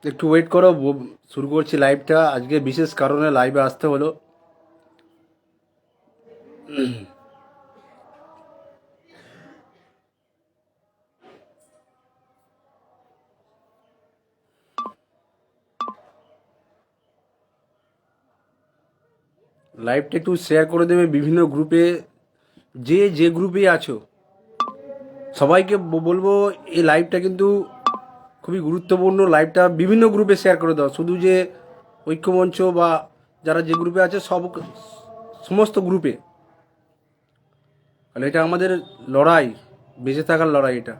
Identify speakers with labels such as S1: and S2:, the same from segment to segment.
S1: একটু ওয়েট করো, শুরু করছি লাইভটা। আজকে বিশেষ কারণে লাইভে আসতে হলো। লাইভটা একটু শেয়ার করে দেবে বিভিন্ন গ্রুপে, যে যে গ্রুপে আছো সবাইকে বলবো এই লাইভটা কিন্তু খুবই গুরুত্বপূর্ণ। লাইভটা বিভিন্ন গ্রুপে শেয়ার করে দাও, শুধু যে ঐক্যমঞ্চ বা যারা যে গ্রুপে আছে সমস্ত গ্রুপে। কারণ এটা আমাদের লড়াই, বেঁচে থাকার লড়াই এটা।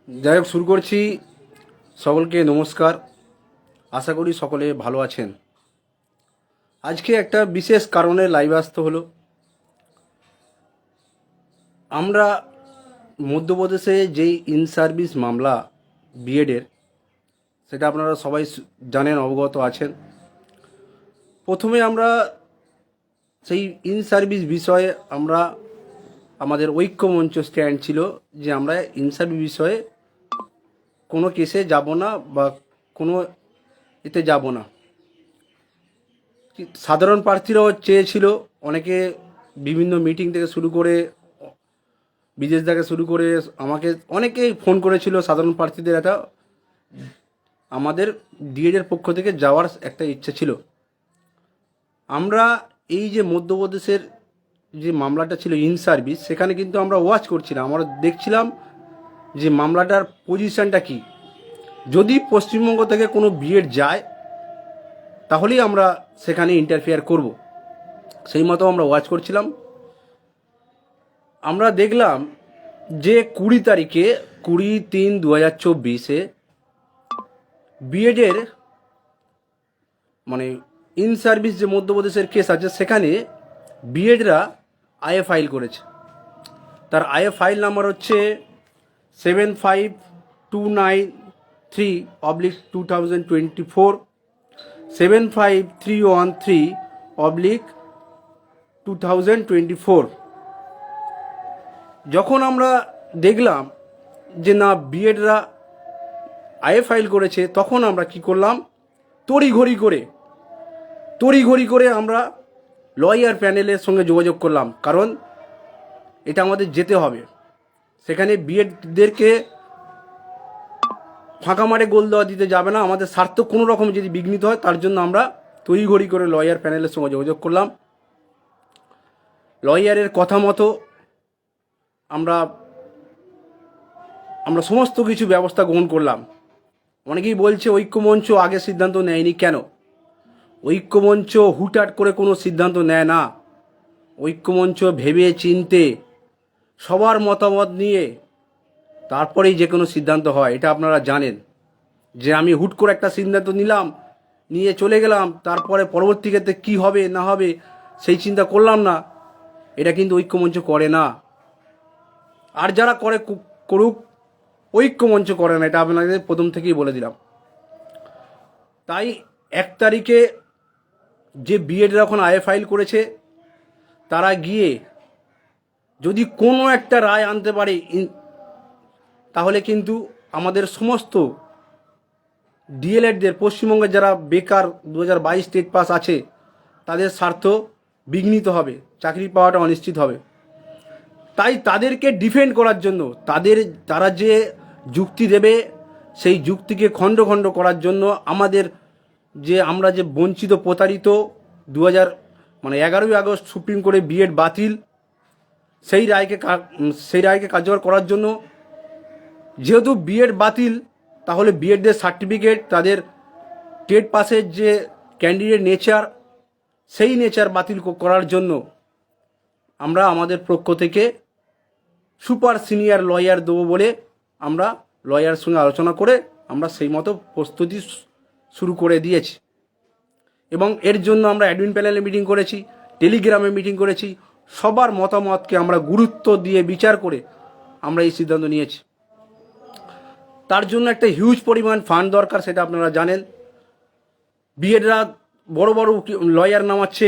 S1: যাই হোক, শুরু করছি। সকলকে নমস্কার, আশা করি সকলে ভালো আছেন। আজকে একটা বিশেষ কারণে লাইভে আসতে হলো। আমরা মধ্যপ্রদেশে যেই ইন সার্ভিস মামলা বিএডের, সেটা আপনারা সবাই জানেন, অবগত আছেন। প্রথমে আমরা সেই ইন সার্ভিস বিষয়ে আমাদের ঐক্যমঞ্চ স্ট্যান্ড ছিল যে আমরা ইন সার্ভিস বিষয়ে কোনো কেসে যাব না বা কোনো এতে যাব না। সাধারণ প্রার্থীরাও চেয়েছিল, অনেকে বিভিন্ন মিটিং থেকে শুরু করে বিদেশ থেকে শুরু করে আমাকে অনেকেই ফোন করেছিল। সাধারণ প্রার্থীদের একটা আমাদের ডিএডের পক্ষ থেকে যাওয়ার একটা ইচ্ছা ছিল। আমরা এই যে মধ্যপ্রদেশের যে মামলাটা ছিল ইন সার্ভিস, সেখানে কিন্তু আমরা ওয়াচ করছিলাম, আমরা দেখছিলাম যে মামলাটার পজিশনটা কি। যদি পশ্চিমবঙ্গ থেকে কোনো বিএড যায় তাহলেই আমরা সেখানে ইন্টারফেয়ার করব, সেই মতো আমরা ওয়াচ করছিলাম। আমরা দেখলাম যে 20 তারিখে 20/3/2024 বিএডের মানে ইন সার্ভিস যে মধ্যপ্রদেশের কেস আছে, সেখানে বিএডরা আইএ ফাইল করেছে। তার আইএ ফাইল নাম্বার হচ্ছে 75293/2024, 75313/2024। যখন আমরা দেখলাম যে না, বিএডরা আইএ ফাইল করেছে, তখন আমরা কি করলাম, তড়িঘড়ি করে আমরা লয়ার প্যানেলের সঙ্গে যোগাযোগ করলাম। কারণ এটা আমাদের যেতে হবে, সেখানে বিএডদেরকে ফাঁকা মারে গোল দেওয়া দিতে যাবে না। আমাদের স্বার্থ কোনো রকম যদি বিঘ্নিত হয়, তার জন্য আমরা তড়িঘড়ি করে লয়ার প্যানেলের সঙ্গে যোগাযোগ করলাম। লয়ারের কথা মতো আমরা সমস্ত কিছু ব্যবস্থা গ্রহণ করলাম। অনেকেই বলছে ঐক্যমঞ্চ আগে সিদ্ধান্ত নেয়নি কেন? ঐক্যমঞ্চ হুটহাট করে কোনো সিদ্ধান্ত নেয় না। ঐক্যমঞ্চ ভেবে চিনতে সবার মতামত নিয়ে তারপরেই যে কোনো সিদ্ধান্ত হয়। এটা আপনারা জানেন যে আমি হুট করে একটা সিদ্ধান্ত নিয়ে চলে গেলাম, তারপরে পরবর্তী ক্ষেত্রে কী হবে না হবে সেই চিন্তা করলাম না। এটা কিন্তু ঐক্যমঞ্চ করে না। আর যারা করে করুক, ঐক্যমঞ্চ করে না, এটা আপনাদের প্রথম থেকেই বলে দিলাম। তাই 1 তারিখে যে বিএডরা এখন আইএ ফাইল করেছে, তারা গিয়ে যদি কোনো একটা রায় আনতে পারে, তাহলে কিন্তু আমাদের সমস্ত ডিএলএডদের, পশ্চিমবঙ্গের যারা বেকার 2022 স্টেট পাস আছে, তাদের স্বার্থ বিঘ্নিত হবে, চাকরি পাওয়াটা অনিশ্চিত হবে। তাই তাদেরকে ডিফেন্ড করার জন্য, তারা যে যুক্তি দেবে, সেই যুক্তিকে খণ্ড খণ্ড করার জন্য আমরা যে বঞ্চিত, প্রতারিত, 11ই আগস্ট সুপ্রিম কোর্টে বিএড বাতিল, সেই রায়কে কার্যকর করার জন্য, যেহেতু বিএড বাতিল, তাহলে বিএডদের সার্টিফিকেট, তাদের টেট পাসের যে ক্যান্ডিডেট নেচার, সেই নেচার বাতিল করার জন্য আমরা আমাদের পক্ষ থেকে সুপার সিনিয়র লয়ার দেবো বলে আমরা লয়ার সঙ্গে আলোচনা করে আমরা সেই মতো প্রস্তুতি শুরু করে দিয়েছি। এবং এর জন্য আমরা অ্যাডমিন প্যানেলে মিটিং করেছি, টেলিগ্রামে মিটিং করেছি, সবার মতামতকে আমরা গুরুত্ব দিয়ে বিচার করে আমরা এই সিদ্ধান্ত নিয়েছি। তার জন্য একটা হিউজ পরিমাণ ফান্ড দরকার, সেটা আপনারা জানেন। বিএডরা বড় বড় লয়ার নামাচ্ছে,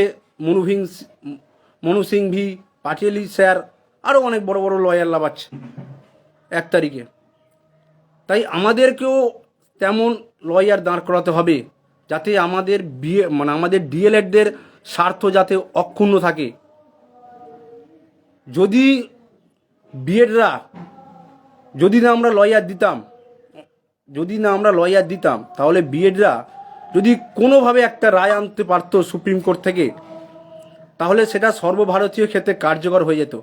S1: মনু সিংভি, পাটিয়ালি স্যার, আরও অনেক বড় বড় লয়ার লাগাচ্ছে 1 তারিখে। তাই আমাদেরকেও তেমন লয়ার দাঁড় করাতে হবে, যাতে আমাদের আমাদের ডিএলএডদের স্বার্থ যাতে অক্ষুণ্ণ থাকে। যদি বিএডরা যদি না আমরা লয়ার দিতাম তাহলে বিএডরা যদি কোনোভাবে একটা রায় আনতে পারতো সুপ্রিম কোর্ট থেকে, তাহলে সেটা সর্বভারতীয় ক্ষেত্রে কার্যকর হয়ে যেত।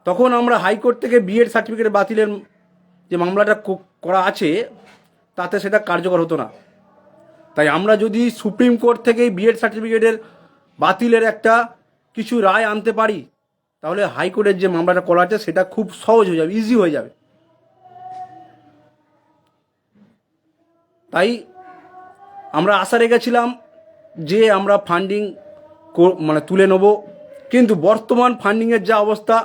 S1: তখন আমরা হাইকোর্ট থেকে বিএড সার্টিফিকেট বাতিলের যে মামলাটা করা আছে তাতে সেটা কার্যকর হতো না। তাই আমরা যদি সুপ্রিম কোর্ট থেকে বিএড সার্টিফিকেটের বাতিলের একটা কিছু রায় আনতে পারি, তাহলে হাইকোর্টের যে মামলাটা করা আছে সেটা খুব সহজ হয়ে যাবে, ইজি হয়ে যাবে। তাই আমরা আশা রেখেছিলাম যে আমরা ফান্ডিং তুলে নেব, কিন্তু বর্তমান ফান্ডিংয়ের যা অবস্থা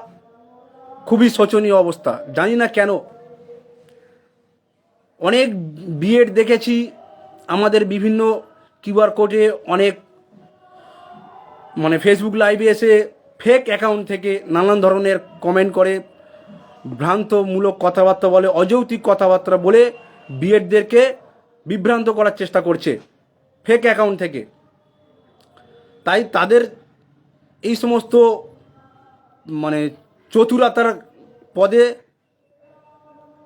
S1: খুবই শোচনীয় অবস্থা। জানি না কেন অনেক বিএড দেখেছি আমাদের বিভিন্ন কিউআর কোডে অনেক ফেসবুক লাইভে এসে ফেক অ্যাকাউন্ট থেকে নানান ধরনের কমেন্ট করে, ভ্রান্তমূলক কথাবার্তা বলে, অযৌক্তিক কথাবার্তা বলে বিএডদেরকে বিভ্রান্ত করার চেষ্টা করছে ফেক অ্যাকাউন্ট থেকে। তাই তাদের এই সমস্ত চতুরতার পদে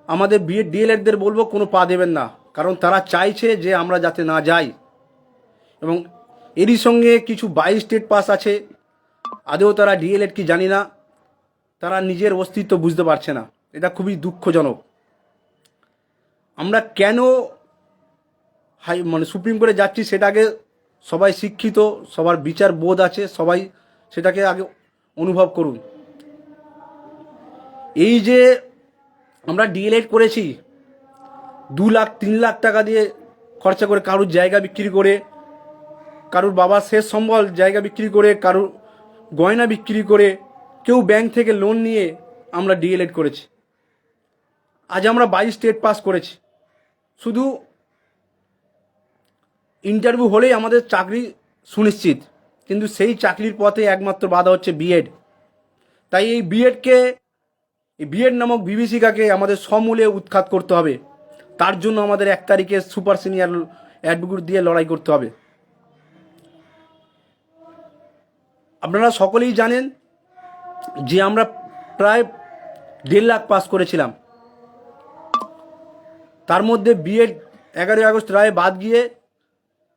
S1: আমাদের বিএড ডিএলএডদের বলবো কোনো পা দেবেন না, কারণ তারা চাইছে যে আমরা যাতে না যাই। এবং এরই সঙ্গে কিছু 22 স্টেট পাস আছে, আদৌ তারা ডিএলএড কি জানি না, তারা নিজের অস্তিত্ব বুঝতে পারছে না। এটা খুবই দুঃখজনক। আমরা কেন সুপ্রিম কোর্টে যাচ্ছি সেটা আগে সবাই শিক্ষিত, সবার বিচার বোধ আছে, সবাই সেটাকে আগে অনুভব করুন। এই যে আমরা ডিএলএড করেছি 2 লাখ 3 লাখ টাকা দিয়ে খরচা করে, কারুর জায়গা বিক্রি করে, কারুর বাবার শেষ সম্বল জায়গা বিক্রি করে, কারুর গয়না বিক্রি করে, কেউ ব্যাংক থেকে লোন নিয়ে আমরা ডিএলএড করেছি। আজ আমরা 22 স্টেট পাস করেছি। শুধু ইন্টারভিউ হলেই আমাদের চাকরি সুনিশ্চিত, কিন্তু সেই চাকরির পথে একমাত্র বাধা হচ্ছে বিএড। তাই এই বিএড নামক বিভীষিকাকে আমাদের সমূলে উৎখাত করতে হবে। তার জন্য আমাদের 1 তারিখে সুপার সিনিয়র অ্যাডভোকেট দিয়ে লড়াই করতে হবে। আপনারা সকলেই জানেন যে আমরা প্রায় 1.5 লাখ পাস করেছিলাম। তার মধ্যে বিএড 11 আগস্ট রায় বাদ গিয়ে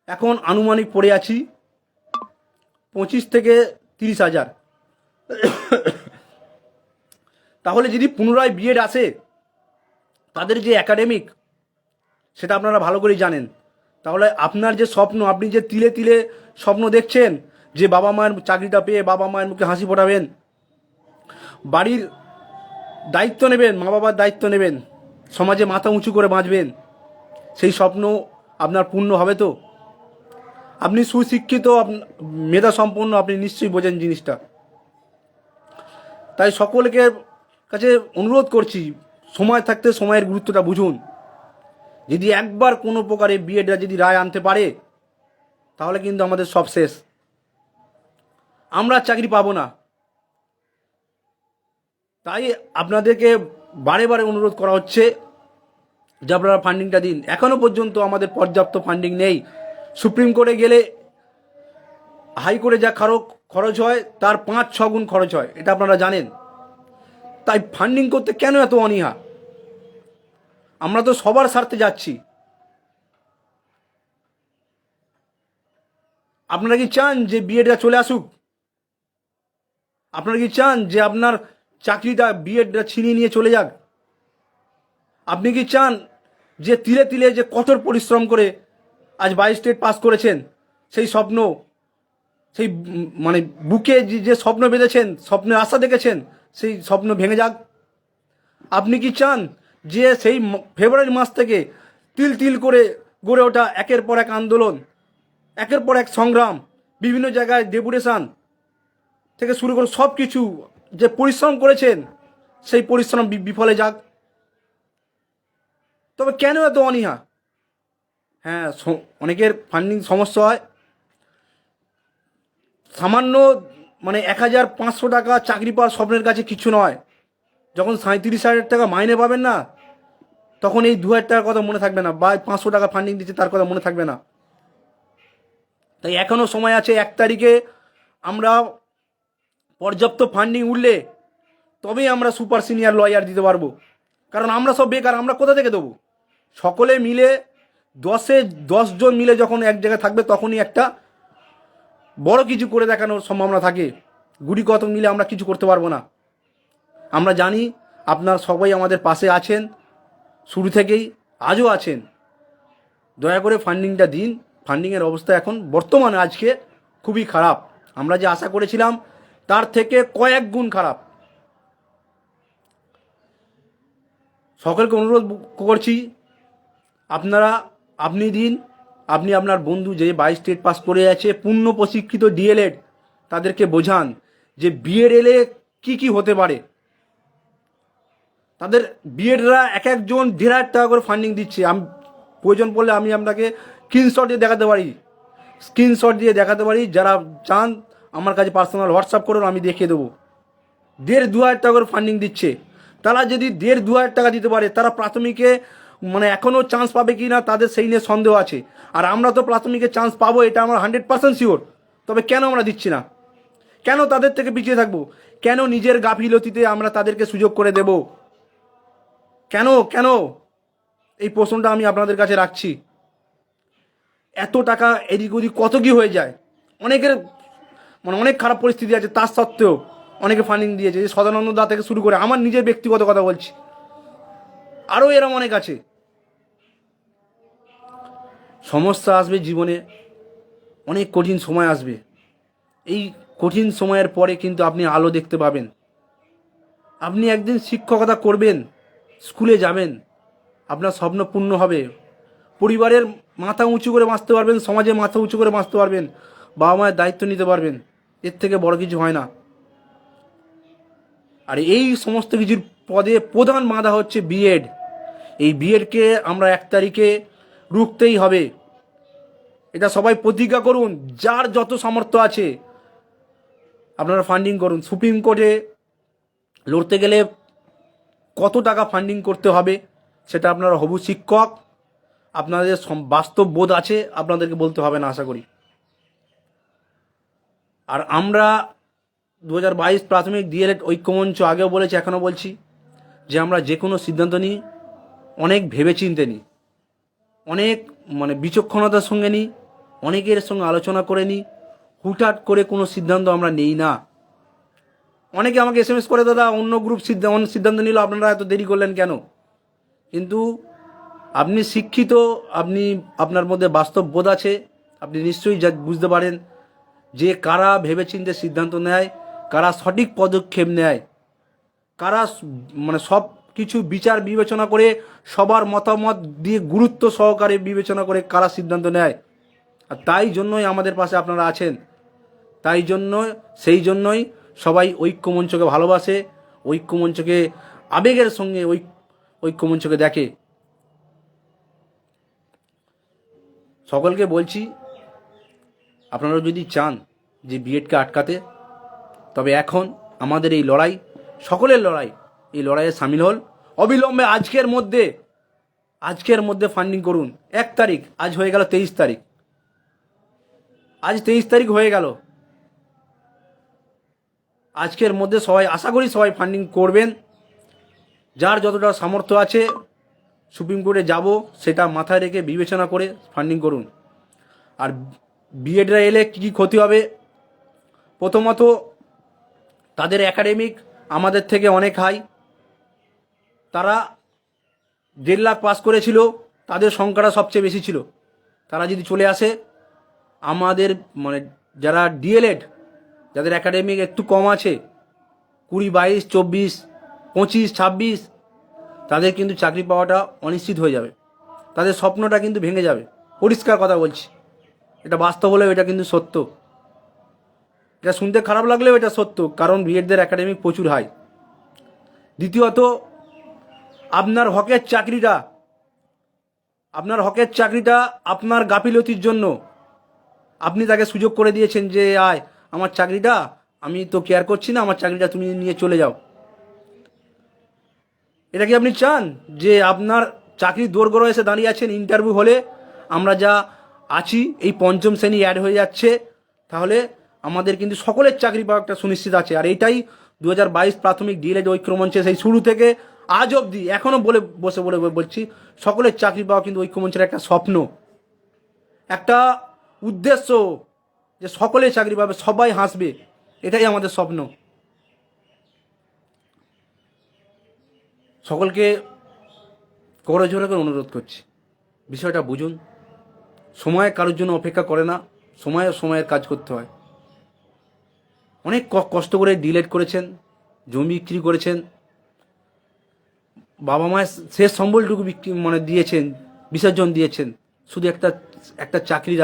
S1: এখন আনুমানিক পড়ে আছি 25 থেকে 30 হাজার। তাহলে যদি পুনরায় বিএড আসে, তাদের যে একাডেমিক সেটা আপনারা ভালো করেই জানেন। তাহলে আপনার যে স্বপ্ন, আপনি যে তিলে তিলে স্বপ্ন দেখছেন যে বাবা মায়ের চাকরিটা পেয়ে বাবা মায়ের মুখে হাসি ফোটাবেন, বাড়ির দায়িত্ব নেবেন, মা বাবার দায়িত্ব নেবেন, সমাজে মাথা উঁচু করে বাঁচবেন, সেই স্বপ্ন আপনার পূর্ণ হবে তো? আপনি সুশিক্ষিত, মেধা সম্পন্ন, আপনি নিশ্চয়ই বোঝেন জিনিসটা। তাই সকলকে কাছে অনুরোধ করছি, সময় থাকতে সময়ের গুরুত্বটা বুঝুন। যদি একবার কোনো প্রকারে বিএডরা যদি রায় আনতে পারে, তাহলে কিন্তু আমাদের সব শেষ, আমরা চাকরি পাবো না। তাই আপনাদেরকে বারে বারে অনুরোধ করা হচ্ছে যে আপনারা ফান্ডিংটা দিন। এখনও পর্যন্ত আমাদের পর্যাপ্ত ফান্ডিং নেই। সুপ্রিম কোর্টে গেলে হাইকোর্টে যা খরচ হয় তার 5-6 গুণ খরচ হয়, এটা আপনারা জানেন। তাই ফান্ডিং করতে কেন এত অনীহা? আমরা তো সবার স্বার্থে যাচ্ছি। আপনারা কি চান যে বিএডরা চলে আসুক? আপনারা কি চান যে আপনার চাকরিটা বিএডরা ছিনিয়ে নিয়ে চলে যাক? আপনি কি চান যে তিলে তিলে যে কঠোর পরিশ্রম করে আজ 22 স্টেট পাস করেছেন, সেই স্বপ্ন সেই মানে বুকে যে স্বপ্ন বেঁধেছেন, স্বপ্নের আশা দেখেছেন, সেই স্বপ্ন ভেঙে যাক। আপনি কি চান যে সেই ফেব্রুয়ারি মাস থেকে তিল তিল করে গড়ে ওঠা একের পর এক আন্দোলন, একের পর এক সংগ্রাম, বিভিন্ন জায়গায় ডেপুটেশন থেকে শুরু করে সব কিছু যে পরিশ্রম করেছেন, সেই পরিশ্রম বিফলে যাক? তবে কেন এত অনীহা? হ্যাঁ, অনেকের ফান্ডিং সমস্যা হয়। সামান্য মানে 1,500 টাকা চাকরি পাওয়ার স্বপ্নের কাছে কিছু নয়। যখন 37,000 টাকা মাইনে পাবেন না, তখন এই 2,000 টাকার কথা মনে থাকবে না, বা 500 টাকা ফান্ডিং দিচ্ছে তার কথা মনে থাকবে না। তাই এখনও সময় আছে। 1 তারিখে আমরা পর্যাপ্ত ফান্ডিং উঠলে তবেই আমরা সুপার সিনিয়র লয়ার দিতে পারবো। কারণ আমরা সব বেকার, আমরা কোথা থেকে দেবো? সকলে মিলে 10 জন মিলে যখন এক জায়গায় থাকবে, তখনই একটা বড় কিছু করে দেখানোর সম্ভাবনা থাকে। গুটি কত মিলে আমরা কিছু করতে পারবো না। আমরা জানি আপনার সবাই আমাদের পাশে আছেন, শুরু থেকেই, আজও আছেন। দয়া করে ফান্ডিংটা দিন। ফান্ডিংয়ের অবস্থা এখন বর্তমানে আজকে খুবই খারাপ। আমরা যে আশা করেছিলাম তার থেকে কয়েক গুণ খারাপ। সকলকে অনুরোধ করছি, আপনি দিন। আপনি আপনার বন্ধু যে 22 স্টেট পাস করে আছে, পূর্ণ প্রশিক্ষিত ডিএলএড, তাদেরকে বোঝান যে বিএড এলে কি হতে পারে। তাদের বিএডরা এক একজন 1,500 টাকা করে ফান্ডিং দিচ্ছে। আমি প্রয়োজন পড়লে আমি আপনাকে স্ক্রিনশট দিয়ে দেখাতে পারি। যারা চান আমার কাছে পার্সোনাল হোয়াটসঅ্যাপ করুন, আমি দেখিয়ে দেবো। 1,500-2,000 টাকা করে ফান্ডিং দিচ্ছে। তারা যদি 1,500-2,000 টাকা দিতে পারে, তারা প্রাথমিকে মানে এখনও চান্স পাবে কি না তাদের সেই নিয়ে সন্দেহ আছে। আর আমরা তো প্রাথমিকে চান্স পাবো, এটা আমরা 100% শিওর। তবে কেন আমরা দিচ্ছি না? কেন তাদের থেকে পিছিয়ে থাকবো? কেন নিজের গাফিলতিতে আমরা তাদেরকে সুযোগ করে দেব? কেন এই প্রশ্নটা আমি আপনাদের কাছে রাখছি। এত টাকা এদিক ওদিক কত কি হয়ে যায়। অনেকের মানে অনেক খারাপ পরিস্থিতি আছে, তার সত্ত্বেও অনেকে ফান্ডিং দিয়েছে। যে সদানন্দ দা থেকে শুরু করে, আমার নিজের ব্যক্তিগত কথা বলছি, আরও এরম অনেক আছে। সমস্যা আসবে জীবনে, অনেক কঠিন সময় আসবে। এই কঠিন সময়ের পরে কিন্তু আপনি আলো দেখতে পাবেন। আপনি একদিন শিক্ষকতা করবেন, স্কুলে যাবেন, আপনার স্বপ্ন পূর্ণ হবে। পরিবারের মাথা উঁচু করে বাঁচতে পারবেন, সমাজে মাথা উঁচু করে বাঁচতে পারবেন, বাবা মায়ের দায়িত্ব নিতে পারবেন। এর থেকে বড় কিছু হয় না। আর এই সমস্ত কিছুর পদে প্রধান বাধা হচ্ছে বিএড। এই বিএডকে আমরা 1 তারিখে রুখতেই হবে। এটা সবাই প্রতিজ্ঞা করুন। যার যত সামর্থ্য আছে আপনারা ফান্ডিং করুন। সুপ্রিম কোর্টে লড়তে গেলে কত টাকা ফান্ডিং করতে হবে সেটা আপনারা হবু শিক্ষক, আপনাদের বাস্তব বোধ আছে, আপনাদেরকে বলতে হবে না আশা করি। আর আমরা 2022 প্রাথমিক ডিএলএড ঐক্যমঞ্চ আগেও বলেছি, এখনও বলছি, যে আমরা যে কোনো সিদ্ধান্ত নিই অনেক ভেবেচিন্তে নিই, অনেক মানে বিচক্ষণতার সঙ্গে নিই, অনেকের সঙ্গে আলোচনা করে নিই। হুটহাট করে কোনো সিদ্ধান্ত আমরা নেই না। অনেকে আমাকে SMS করে, দাদা অন্য গ্রুপ সিদ্ধান্ত নিল, আপনারা এত দেরি করলেন কেন? কিন্তু আপনি শিক্ষিত, আপনার মধ্যে বাস্তব বোধ আছে, আপনি নিশ্চয়ই বুঝতে পারেন যে কারা ভেবেচিন্তে সিদ্ধান্ত নেয়, কারা সঠিক পদক্ষেপ নেয়, কারা মানে সব কিছু বিচার বিবেচনা করে, সবার মতামত দিয়ে গুরুত্ব সহকারে বিবেচনা করে কারা সিদ্ধান্ত নেয়। আর তাই জন্যই আমাদের পাশে আপনারা আছেন। সেই জন্যই সবাই ঐক্যমঞ্চকে ভালোবাসে, ঐক্যমঞ্চকে আবেগের সঙ্গে ঐক্যমঞ্চকে দেখে। সকলকে বলছি, আপনারা যদি চান যে বিএডকে আটকাতে, তবে এখন আমাদের এই লড়াই, সকলের লড়াই, এই লড়াইয়ে সামিল হল। অবিলম্বে আজকের মধ্যে ফান্ডিং করুন। 1 তারিখ, আজ হয়ে গেল 23 তারিখ, আজ 23 তারিখ হয়ে গেল। আজকের মধ্যে সবাই, আশা করি সবাই ফান্ডিং করবেন। যার যতটা সামর্থ্য আছে, সুপ্রিম কোর্টে যাব সেটা মাথায় রেখে বিবেচনা করে ফান্ডিং করুন। আর বিএডরা এলে কী ক্ষতি হবে? প্রথমত, তাদের একাডেমিক আমাদের থেকে অনেক হাই। তারা 1.5 লাখ পাস করেছিল, তাদের সংখ্যাটা সবচেয়ে বেশি ছিল। তারা যদি চলে আসে, আমাদের মানে যারা ডিএলএড, যাদের একাডেমিক একটু কম আছে, 20, 22, 24, 25, 26, তাদের কিন্তু চাকরি পাওয়াটা অনিশ্চিত হয়ে যাবে, তাদের স্বপ্নটা কিন্তু ভেঙে যাবে। পরিষ্কার কথা বলছি, এটা বাস্তব হলেও এটা কিন্তু সত্য। এটা শুনতে খারাপ লাগলেও এটা সত্য, কারণ বিএডদের একাডেমিক প্রচুর হাই। দ্বিতীয়ত, আপনার হকের চাকরিটা আপনার গাফিলতির জন্য আপনি তাকে সুযোগ করে দিয়েছেন যে আয় আমার চাকরিটা, আমি তো কেয়ার করছি না, আমার চাকরিটা তুমি নিয়ে চলে যাও। এটা কি আপনি চান যে আপনার চাকরি দোরগোড়ায় এসে দাঁড়িয়ে আছেন, ইন্টারভিউ হলে আমরা যা আছি এই পঞ্চম শ্রেণী অ্যাড হয়ে যাচ্ছে, তাহলে আমাদের কিন্তু সকলের চাকরি পাওয়া একটা সুনিশ্চিত আছে। আর এইটাই 2022 প্রাথমিক ডিএলএড ঐক্যমঞ্চে সেই শুরু থেকে আজ অবধি এখনও বলছি, সকলের চাকরি পাওয়া কিন্তু ঐক্যমঞ্চের একটা স্বপ্ন, একটা উদ্দেশ্য, যে সকলে চাকরি পাবে, সবাই হাসবে, এটাই আমাদের স্বপ্ন। সকলকে করজোরে করে অনুরোধ করছি, বিষয়টা বুঝুন। সময় কারোর জন্য অপেক্ষা করে না, সময়ের কাজ করতে হয়। অনেক কষ্ট করে ডিলেট করেছেন, জমি বিক্রি করেছেন, বাবা মায়ের শেষ সম্বলটুকু দিয়েছেন, বিসর্জন দিয়েছেন, শুধু একটা চাকরির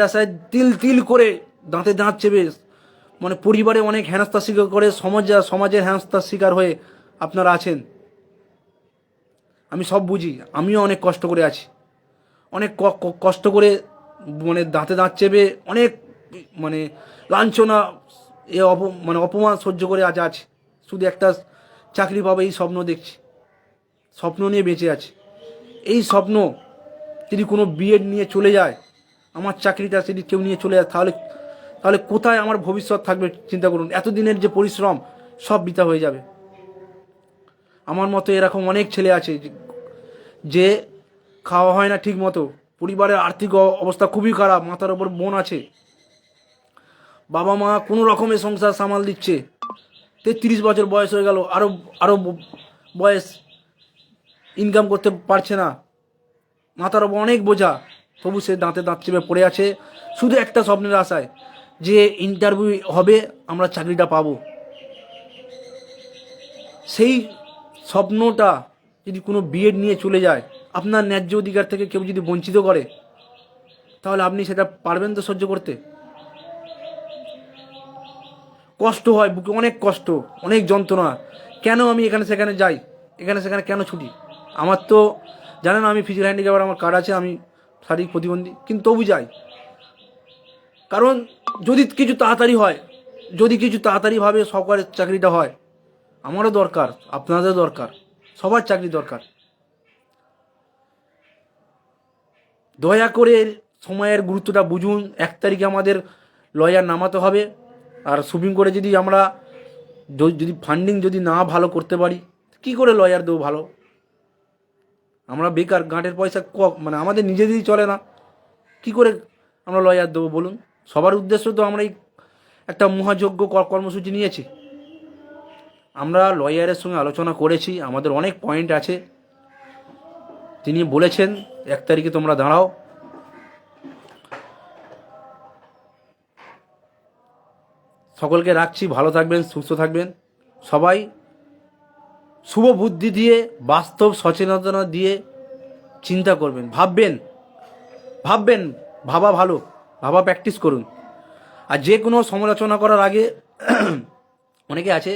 S1: আশায় তিল করে দাঁতে দাঁত চেপে, পরিবারে অনেক হেনস্থার শিকার করে, সমাজের হেনস্থার শিকার হয়ে আপনারা আছেন। আমি সব বুঝি, আমিও অনেক কষ্ট করে আছি, অনেক কষ্ট করে দাঁতে দাঁত চেপে অনেক লাঞ্ছনা অপমান সহ্য করে আজ আছে, শুধু একটা চাকরি পাবে এই স্বপ্ন দেখছি, স্বপ্ন নিয়ে বেঁচে আছে। এই স্বপ্ন যদি কোনো বিএড নিয়ে চলে যায়, আমার চাকরিটা যদি কেউ নিয়ে চলে যায়, তাহলে কোথায় আমার ভবিষ্যৎ থাকবে চিন্তা করুন। এতদিনের যে পরিশ্রম সব বৃথা হয়ে যাবে। আমার মতো এরকম অনেক ছেলে আছে যে খাওয়া হয় না ঠিক মতো, পরিবারের আর্থিক অবস্থা খুবই খারাপ, মাথার ওপর বোন আছে, বাবা মা কোনো রকমে সংসার সামাল দিচ্ছে, 33 বছর বয়স হয়ে গেল, আরও বয়স, ইনকাম করতে পারছে না, মাথার ওপর অনেক বোঝা, তবু সে দাঁতে দাঁত চেপে পড়ে আছে শুধু একটা স্বপ্নের আশায়, যে ইন্টারভিউ হবে, আমরা চাকরিটা পাবো। সেই স্বপ্নটা যদি কোনো বিএড নিয়ে চলে যায়, আপনার ন্যায্য অধিকার থেকে কেউ যদি বঞ্চিত করে, তাহলে আপনি সেটা পারবেন তো সহ্য করতে? কষ্ট হয়, বুকে অনেক কষ্ট, অনেক যন্ত্রণা। কেন আমি এখানে সেখানে যাই, এখানে সেখানে কেন ছুটি? আমার তো জানেন আমি ফিজিক্যাল হ্যান্ডিক্যাপ, আমার কার্ড আছে, আমি শারীরিক প্রতিবন্ধী, কিন্তু তবু যাই। কারণ যদি কিছু তাড়াতাড়িভাবে সরকারের চাকরিটা হয়, আমারও দরকার, আপনাদের দরকার, সবার চাকরি দরকার। দয়া করে সময়ের গুরুত্বটা বুঝুন। 1 তারিখে আমাদের লয়ার নামাতে হবে, আর সুপ্রিম কোর্টে যদি ফান্ডিং যদি না ভালো করতে পারি, কি করে লয়ার দেবো ভালো? আমরা বেকার, গাঁটের পয়সা আমাদের নিজেদেরই চলে না, কি করে আমরা লয়ার দেবো বলুন? সবার উদ্দেশ্য তো আমরা এই একটা মহাযজ্ঞ কর্মসূচি নিয়েছি, আমরা লয়ারের সঙ্গে আলোচনা করেছি, আমাদের অনেক পয়েন্ট আছে। তিনি বলেছেন 1 তারিখে তোমরা দাঁড়াও। সকলকে রাখছি, ভালো থাকবেন, সুস্থ থাকবেন, সবাই শুভ বুদ্ধি দিয়ে, বাস্তব সচেতনতা দিয়ে চিন্তা করবেন, ভাববেন, ভাবা প্র্যাকটিস করুন। আর যে কোনো সমালোচনা করার আগে অনেকে আছে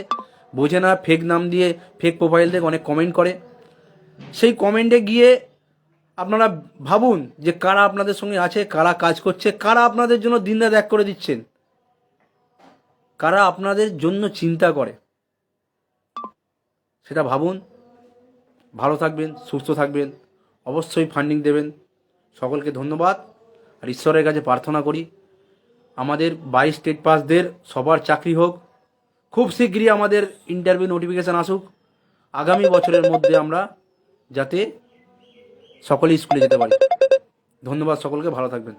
S1: বোঝে না, ফেক নাম দিয়ে, ফেক প্রোফাইল থেকে অনেক কমেন্ট করে, সেই কমেন্টে গিয়ে আপনারা ভাবুন যে কারা আপনাদের সঙ্গে আছে, কারা কাজ করছে, কারা আপনাদের জন্য দিনরাত এক করে দিচ্ছেন, কারা আপনাদের জন্য চিন্তা করে, সেটা ভাবুন। ভালো থাকবেন, সুস্থ থাকবেন, অবশ্যই ফান্ডিং দেবেন। সকলকে ধন্যবাদ, আর ঈশ্বরের কাছে প্রার্থনা করি আমাদের 22 স্টেট পাসদের সবার চাকরি হোক, খুব শীঘ্রই আমাদের ইন্টারভিউ নোটিফিকেশান আসুক, আগামী বছরের মধ্যে আমরা যাতে সকলে স্কুলে যেতে পারি। ধন্যবাদ সকলকে, ভালো থাকবেন।